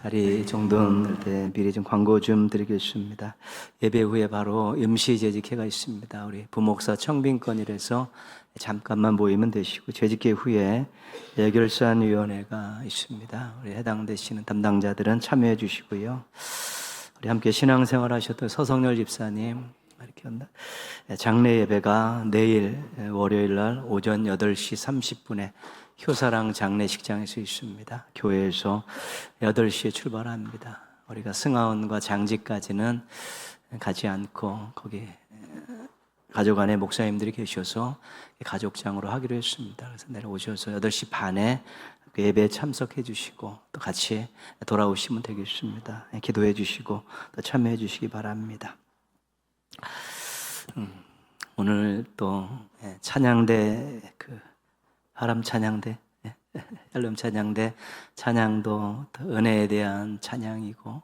자리 정돈될 때 미리 좀 광고 좀 드리겠습니다. 예배 후에 바로 임시 재직회가 있습니다. 우리 부목사 청빈권이라서 잠깐만 모이면 되시고, 재직회 후에 예결산위원회가 있습니다. 우리 해당되시는 담당자들은 참여해 주시고요. 우리 함께 신앙생활 하셨던 서성열 집사님, 이렇게 장례 예배가 내일 월요일 날 오전 8시 30분에 효사랑 장례식장에서 있습니다. 교회에서 8시에 출발합니다. 우리가 승하원과 장지까지는 가지 않고 거기 가족 안에 목사님들이 계셔서 가족장으로 하기로 했습니다. 그래서 내려오셔서 8시 반에 예배에 참석해 주시고 또 같이 돌아오시면 되겠습니다. 기도해 주시고 또 참여해 주시기 바랍니다. 오늘 또 찬양대 바람 찬양대, 앨범 찬양대 찬양도 은혜에 대한 찬양이고,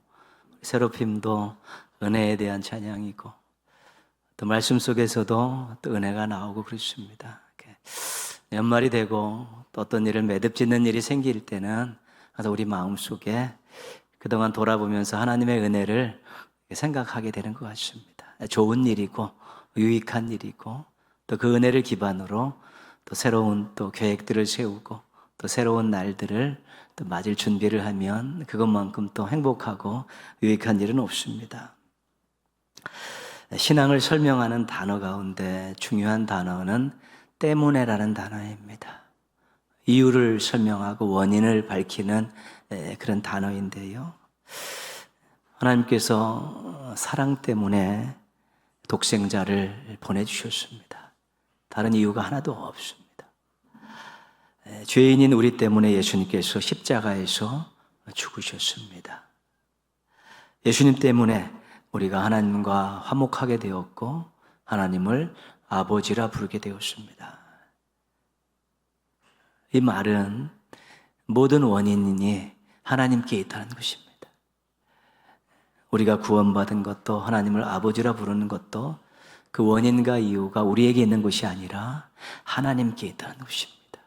세로핌도 은혜에 대한 찬양이고, 또 말씀 속에서도 또 은혜가 나오고 그렇습니다. 연말이 되고 또 어떤 일을 매듭짓는 일이 생길 때는 우리 마음속에 그동안 돌아보면서 하나님의 은혜를 생각하게 되는 것 같습니다. 좋은 일이고 유익한 일이고, 또 그 은혜를 기반으로 또 새로운 또 계획들을 세우고 또 새로운 날들을 또 맞을 준비를 하면 그것만큼 또 행복하고 유익한 일은 없습니다. 신앙을 설명하는 단어 가운데 중요한 단어는 때문에라는 단어입니다. 이유를 설명하고 원인을 밝히는 그런 단어인데요. 하나님께서 사랑 때문에 독생자를 보내주셨습니다. 다른 이유가 하나도 없습니다. 죄인인 우리 때문에 예수님께서 십자가에서 죽으셨습니다. 예수님 때문에 우리가 하나님과 화목하게 되었고 하나님을 아버지라 부르게 되었습니다. 이 말은 모든 원인이 하나님께 있다는 것입니다. 우리가 구원받은 것도 하나님을 아버지라 부르는 것도 그 원인과 이유가 우리에게 있는 것이 아니라 하나님께 있다는 것입니다.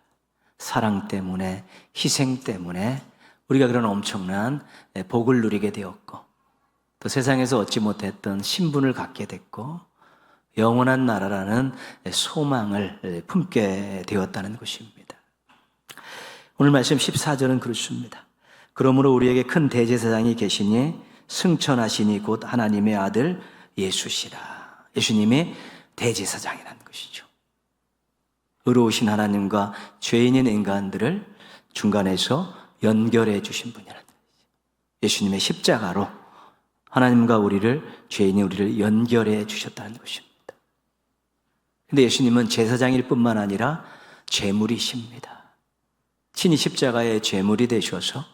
사랑 때문에, 희생 때문에 우리가 그런 엄청난 복을 누리게 되었고, 또 세상에서 얻지 못했던 신분을 갖게 됐고, 영원한 나라라는 소망을 품게 되었다는 것입니다. 오늘 말씀 14절은 그렇습니다. 그러므로 우리에게 큰 대제사장이 계시니 승천하시니 곧 하나님의 아들 예수시라. 예수님이 대제사장이라는 것이죠. 의로우신 하나님과 죄인인 인간들을 중간에서 연결해 주신 분이라는 것이죠. 예수님의 십자가로 하나님과 죄인인 우리를 연결해 주셨다는 것입니다. 그런데 예수님은 제사장일 뿐만 아니라 제물이십니다. 친히 십자가의 제물이 되셔서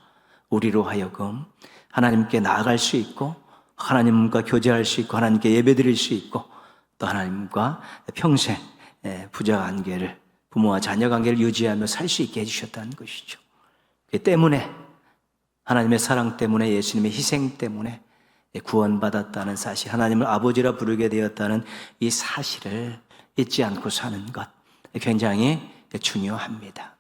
우리로 하여금 하나님께 나아갈 수 있고, 하나님과 교제할 수 있고, 하나님께 예배드릴 수 있고, 또 하나님과 평생 부자 관계를, 부모와 자녀 관계를 유지하며 살 수 있게 해주셨다는 것이죠. 그 때문에, 하나님의 사랑 때문에, 예수님의 희생 때문에 구원받았다는 사실, 하나님을 아버지라 부르게 되었다는 이 사실을 잊지 않고 사는 것, 굉장히 중요합니다.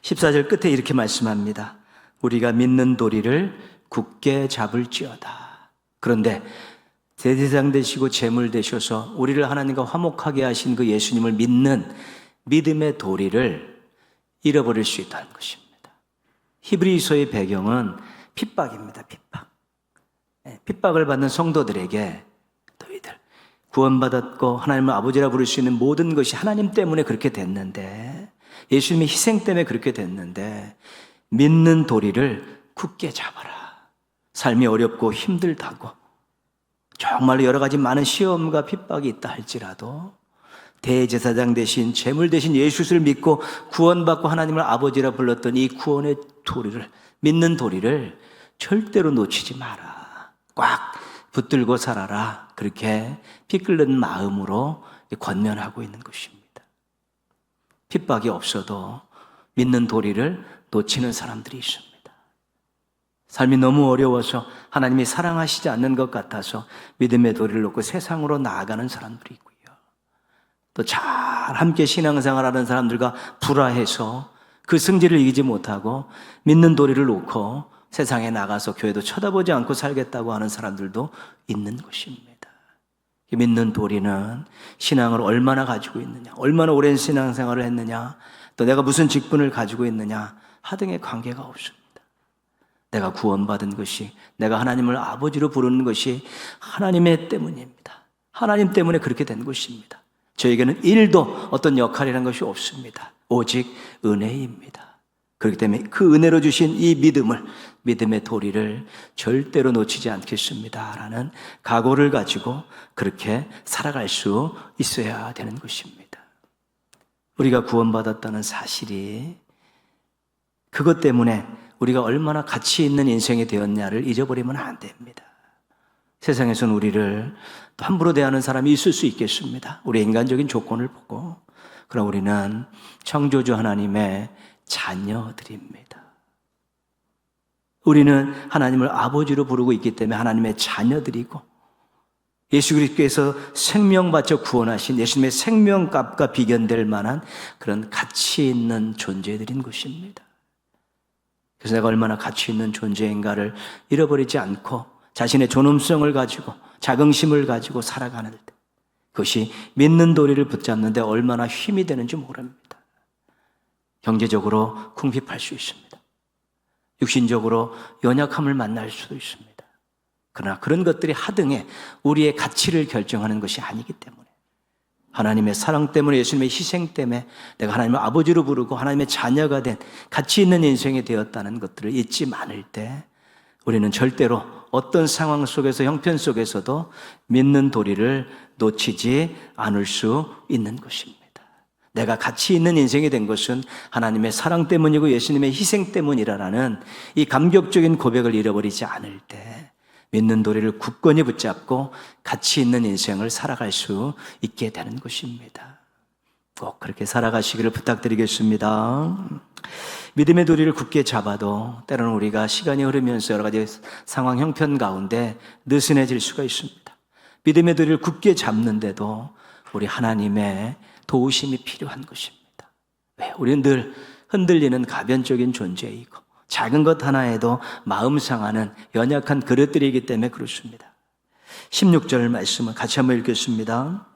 14절 끝에 이렇게 말씀합니다. 우리가 믿는 도리를 굳게 잡을지어다. 그런데 대제사장 되시고 제물 되셔서 우리를 하나님과 화목하게 하신 그 예수님을 믿는 믿음의 도리를 잃어버릴 수 있다는 것입니다. 히브리서의 배경은 핍박입니다. 핍박을 받는 성도들에게 너희들 구원받았고 하나님을 아버지라 부를 수 있는 모든 것이 하나님 때문에 그렇게 됐는데, 예수님의 희생 때문에 그렇게 됐는데, 믿는 도리를 굳게 잡아라. 삶이 어렵고 힘들다고, 정말로 여러 가지 많은 시험과 핍박이 있다 할지라도 대제사장 대신 제물 대신 예수를 믿고 구원받고 하나님을 아버지라 불렀던 이 구원의 도리를, 믿는 도리를 절대로 놓치지 마라. 꽉 붙들고 살아라. 그렇게 피 끓는 마음으로 권면하고 있는 것입니다. 핍박이 없어도 믿는 도리를 놓치는 사람들이 있습니다. 삶이 너무 어려워서 하나님이 사랑하시지 않는 것 같아서 믿음의 도리를 놓고 세상으로 나아가는 사람들이 있고요. 또 잘 함께 신앙생활하는 사람들과 불화해서 그 승질을 이기지 못하고 믿는 도리를 놓고 세상에 나가서 교회도 쳐다보지 않고 살겠다고 하는 사람들도 있는 것입니다. 믿는 도리는 신앙을 얼마나 가지고 있느냐, 얼마나 오랜 신앙생활을 했느냐, 또 내가 무슨 직분을 가지고 있느냐 하등의 관계가 없습니다. 내가 구원받은 것이, 내가 하나님을 아버지로 부르는 것이 하나님의 때문입니다. 하나님 때문에 그렇게 된 것입니다. 저에게는 1도 어떤 역할이라는 것이 없습니다. 오직 은혜입니다. 그렇기 때문에 그 은혜로 주신 이 믿음의 도리를 절대로 놓치지 않겠습니다 라는 각오를 가지고 그렇게 살아갈 수 있어야 되는 것입니다. 우리가 구원받았다는 사실이, 그것 때문에 우리가 얼마나 가치 있는 인생이 되었냐를 잊어버리면 안 됩니다. 세상에서는 우리를 또 함부로 대하는 사람이 있을 수 있겠습니다. 우리의 인간적인 조건을 보고. 그러나 우리는 창조주 하나님의 자녀들입니다. 우리는 하나님을 아버지로 부르고 있기 때문에 하나님의 자녀들이고, 예수 그리스도께서 생명 바쳐 구원하신 예수님의 생명값과 비견될 만한 그런 가치 있는 존재들인 것입니다. 그래서 내가 얼마나 가치 있는 존재인가를 잃어버리지 않고 자신의 존엄성을 가지고 자긍심을 가지고 살아가는 때, 그것이 믿는 도리를 붙잡는 데 얼마나 힘이 되는지 모릅니다. 경제적으로 궁핍할 수 있습니다. 육신적으로 연약함을 만날 수도 있습니다. 그러나 그런 것들이 하등에 우리의 가치를 결정하는 것이 아니기 때문에, 하나님의 사랑 때문에, 예수님의 희생 때문에 내가 하나님을 아버지로 부르고 하나님의 자녀가 된 가치 있는 인생이 되었다는 것들을 잊지 않을 때, 우리는 절대로 어떤 상황 속에서, 형편 속에서도 믿는 도리를 놓치지 않을 수 있는 것입니다. 내가 가치 있는 인생이 된 것은 하나님의 사랑 때문이고 예수님의 희생 때문이라는 이 감격적인 고백을 잃어버리지 않을 때 믿는 도리를 굳건히 붙잡고 가치 있는 인생을 살아갈 수 있게 되는 것입니다. 꼭 그렇게 살아가시기를 부탁드리겠습니다. 믿음의 도리를 굳게 잡아도 때로는 우리가 시간이 흐르면서 여러 가지 상황, 형편 가운데 느슨해질 수가 있습니다. 믿음의 도리를 굳게 잡는데도 우리 하나님의 도우심이 필요한 것입니다. 왜? 우리는 늘 흔들리는 가변적인 존재이고 작은 것 하나에도 마음 상하는 연약한 그릇들이기 때문에 그렇습니다. 16절 말씀을 같이 한번 읽겠습니다.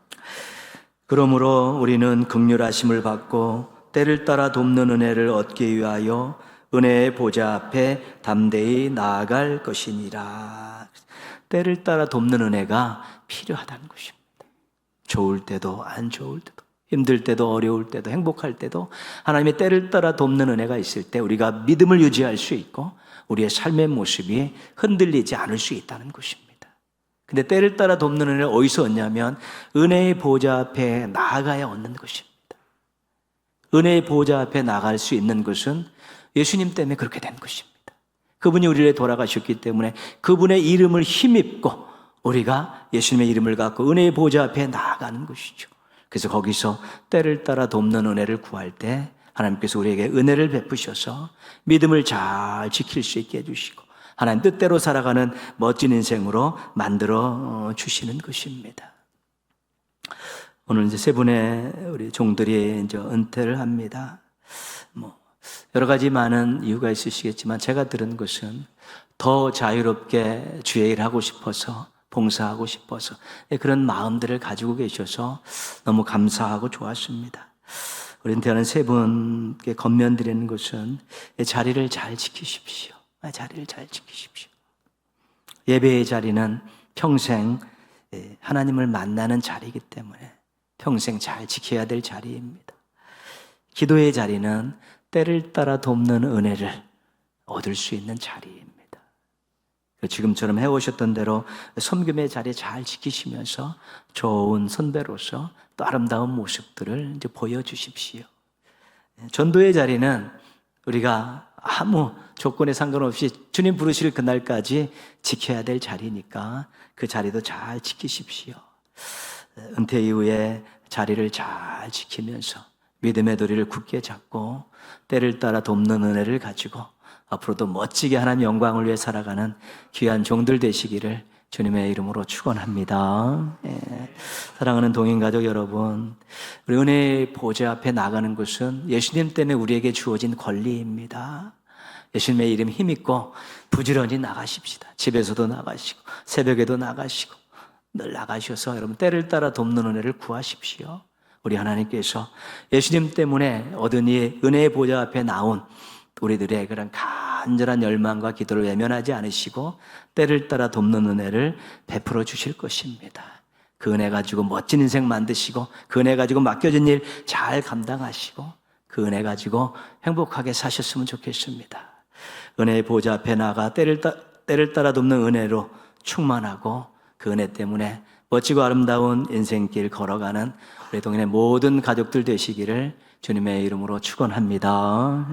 그러므로 우리는 긍휼하심을 받고 때를 따라 돕는 은혜를 얻기 위하여 은혜의 보좌 앞에 담대히 나아갈 것이니라. 때를 따라 돕는 은혜가 필요하다는 것입니다. 좋을 때도 안 좋을 때도, 힘들 때도 어려울 때도 행복할 때도 하나님의 때를 따라 돕는 은혜가 있을 때 우리가 믿음을 유지할 수 있고 우리의 삶의 모습이 흔들리지 않을 수 있다는 것입니다. 근데 때를 따라 돕는 은혜를 어디서 얻냐면 은혜의 보좌 앞에 나아가야 얻는 것입니다. 은혜의 보좌 앞에 나갈 수 있는 것은 예수님 때문에 그렇게 된 것입니다. 그분이 우리를 돌아가셨기 때문에 그분의 이름을 힘입고 우리가 예수님의 이름을 갖고 은혜의 보좌 앞에 나아가는 것이죠. 그래서 거기서 때를 따라 돕는 은혜를 구할 때 하나님께서 우리에게 은혜를 베푸셔서 믿음을 잘 지킬 수 있게 해주시고 하나님 뜻대로 살아가는 멋진 인생으로 만들어 주시는 것입니다. 오늘 이제 세 분의 우리 종들이 이제 은퇴를 합니다. 여러 가지 많은 이유가 있으시겠지만 제가 들은 것은 더 자유롭게 주의 일을 하고 싶어서, 봉사하고 싶어서 그런 마음들을 가지고 계셔서 너무 감사하고 좋았습니다. 우리 은퇴하는 세 분께 권면드리는 것은 자리를 잘 지키십시오. 자리를 잘 지키십시오. 예배의 자리는 평생 하나님을 만나는 자리이기 때문에 평생 잘 지켜야 될 자리입니다. 기도의 자리는 때를 따라 돕는 은혜를 얻을 수 있는 자리입니다. 지금처럼 해오셨던 대로 섬김의 자리 잘 지키시면서 좋은 선배로서 또 아름다운 모습들을 이제 보여주십시오. 전도의 자리는 우리가 아무 조건에 상관없이 주님 부르실 그날까지 지켜야 될 자리니까 그 자리도 잘 지키십시오. 은퇴 이후에 자리를 잘 지키면서 믿음의 도리를 굳게 잡고 때를 따라 돕는 은혜를 가지고 앞으로도 멋지게 하나님 영광을 위해 살아가는 귀한 종들 되시기를 주님의 이름으로 축원합니다. 사랑하는 동행가족 여러분, 우리 은혜의 보좌 앞에 나가는 것은 예수님 때문에 우리에게 주어진 권리입니다. 예수님의 이름 힘있고 부지런히 나가십시다. 집에서도 나가시고 새벽에도 나가시고 늘 나가셔서 여러분 때를 따라 돕는 은혜를 구하십시오. 우리 하나님께서 예수님 때문에 얻은 이 은혜의 보좌 앞에 나온 우리들의 그런 간절한 열망과 기도를 외면하지 않으시고 때를 따라 돕는 은혜를 베풀어 주실 것입니다. 그 은혜 가지고 멋진 인생 만드시고 그 은혜 가지고 맡겨진 일 잘 감당하시고 그 은혜 가지고 행복하게 사셨으면 좋겠습니다. 은혜의 보좌 앞에 나가 때를 따라 돕는 은혜로 충만하고 그 은혜 때문에 멋지고 아름다운 인생길 걸어가는 우리 동인의 모든 가족들 되시기를 주님의 이름으로 축원합니다.